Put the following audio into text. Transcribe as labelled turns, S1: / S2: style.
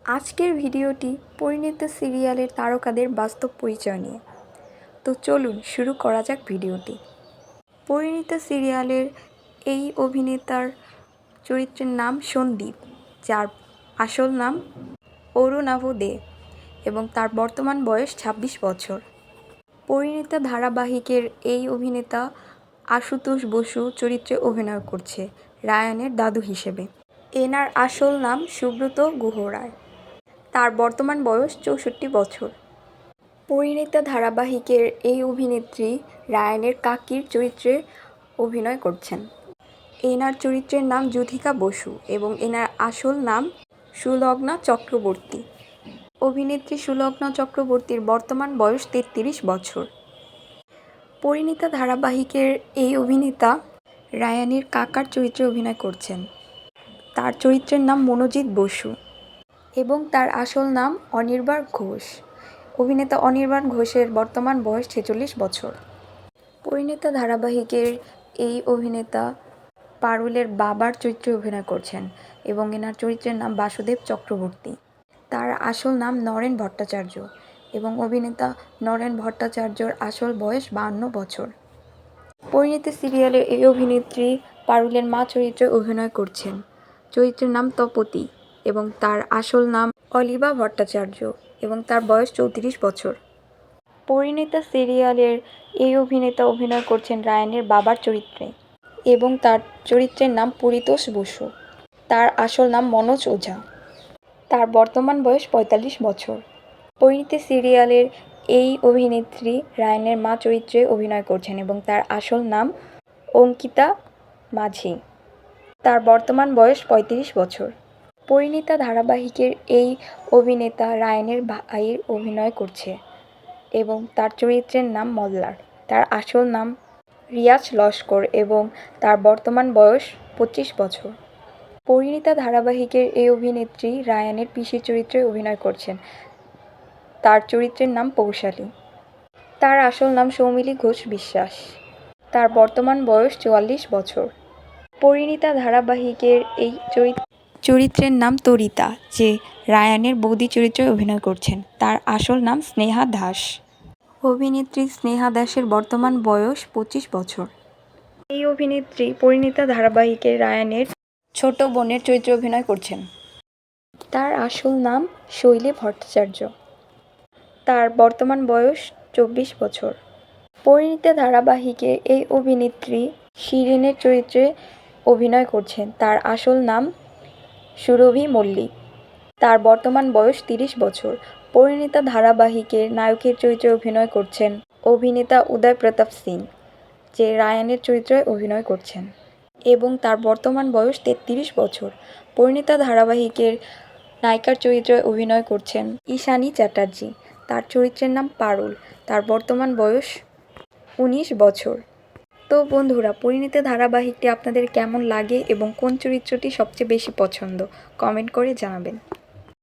S1: আজকের ভিডিওটি পরিণীতা সিরিয়ালের তারকাদের বাস্তব পরিচয় নিয়ে। তো চলুন শুরু করা যাক ভিডিওটি। পরিণীতা সিরিয়ালের এই অভিনেতার চরিত্রের নাম সন্দীপ, যার আসল নাম অরুণাভ দে এবং তার বর্তমান বয়স ২৬ বছর। পরিণীতা ধারাবাহিকের এই অভিনেতা আশুতোষ বসু চরিত্রে অভিনয় করছে রায়ানের দাদু হিসেবে। এনার আসল নাম সুব্রত গুহ রায়। তার বর্তমান বয়স ৬৪ বছর। পরিণীতা ধারাবাহিকের এই অভিনেত্রী রায়ানের কাকির চরিত্রে অভিনয় করছেন। এনার চরিত্রের নাম যুথিকা বসু এবং এনার আসল নাম সুলগ্না চক্রবর্তী। অভিনেত্রী সুলগ্না চক্রবর্তীর বর্তমান বয়স ৩৩ বছর। পরিণীতা ধারাবাহিকের এই অভিনেতা রায়ানের কাকার চরিত্রে অভিনয় করছেন। তার চরিত্রের নাম মনোজিৎ বসু এবং তার আসল নাম অনির্বাণ ঘোষ। অভিনেতা অনির্বাণ ঘোষের বর্তমান বয়স ৪৬ বছর। পরিণীতা ধারাবাহিকের এই অভিনেতা পারুলের বাবার চরিত্রে অভিনয় করছেন এবং এনার চরিত্রের নাম বাসুদেব চক্রবর্তী। তার আসল নাম নরেন ভট্টাচার্য এবং অভিনেতা নরেন ভট্টাচার্যর আসল বয়স ৫২ বছর। পরিণীতা সিরিয়ালের এই অভিনেত্রী পারুলের মা চরিত্রে অভিনয় করছেন। চরিত্রের নাম তপতী এবং তার আসল নাম অলিভা ভট্টাচার্য এবং তার বয়স ৩৪ বছর। পরিণীতা সিরিয়ালের এই অভিনেতা অভিনয় করছেন রায়ানের বাবার চরিত্রে এবং তার চরিত্রের নাম পরিতোষ বসু। তার আসল নাম মনোজ ওঝা। তার বর্তমান বয়স ৪৫ বছর। পরিণীতা সিরিয়ালের এই অভিনেত্রী রায়ানের মা চরিত্রে অভিনয় করছেন এবং তার আসল নাম অঙ্কিতা মাঝি। তার বর্তমান বয়স ৩৫ বছর। পরিণীতা ধারাবাহিকের এই অভিনেতা রায়ানের ভাইয়ের অভিনয় করছে এবং তার চরিত্রের নাম মল্লার। তার আসল নাম রিয়াজ লস্কর এবং তার বর্তমান বয়স ২৫ বছর। পরিণীতা ধারাবাহিকের এই অভিনেত্রী রায়ানের পিসির চরিত্রে অভিনয় করছেন। তার চরিত্রের নাম পৌশালী। তার আসল নাম সৌমিলি ঘোষ বিশ্বাস। তার বর্তমান বয়স ৪৪ বছর। পরিণীতা ধারাবাহিকের এই চরিত্রের নাম তরিতা, যে রায়ানের বৌদি চরিত্রে অভিনয় করছেন। তার আসল নাম স্নেহা দাস। অভিনেত্রী স্নেহা দাসের বর্তমান বয়স ২৫ বছর। এই অভিনেত্রী পরিণীতা ধারাবাহিকে রায়ানের ছোট বোনের চরিত্রে অভিনয় করছেন। তার আসল নাম শৈলী ভট্টাচার্য। তার বর্তমান বয়স ২৪ বছর। পরিণীতা ধারাবাহিকে এই অভিনেত্রী শিরিনের চরিত্রে অভিনয় করছেন। তার আসল নাম সুরভি মল্লিক। তার বর্তমান বয়স ৩০ বছর। পরিণীতা ধারাবাহিকের নায়কের চরিত্রে অভিনয় করছেন অভিনেতা উদয় প্রতাপ সিং, যে রায়ানের চরিত্রে অভিনয় করছেন এবং তার বর্তমান বয়স ৩৩ বছর। পরিণীতা ধারাবাহিকের নায়িকার চরিত্রে অভিনয় করছেন ঈশানী চ্যাটার্জি। তার চরিত্রের নাম পারুল। তার বর্তমান বয়স ১৯ বছর। তো বন্ধুরা, পরিণীতা ধারাবাহিকটি আপনাদের কেমন লাগে এবং কোন চরিত্রটি সবচেয়ে বেশি পছন্দ কমেন্ট করে জানাবেন।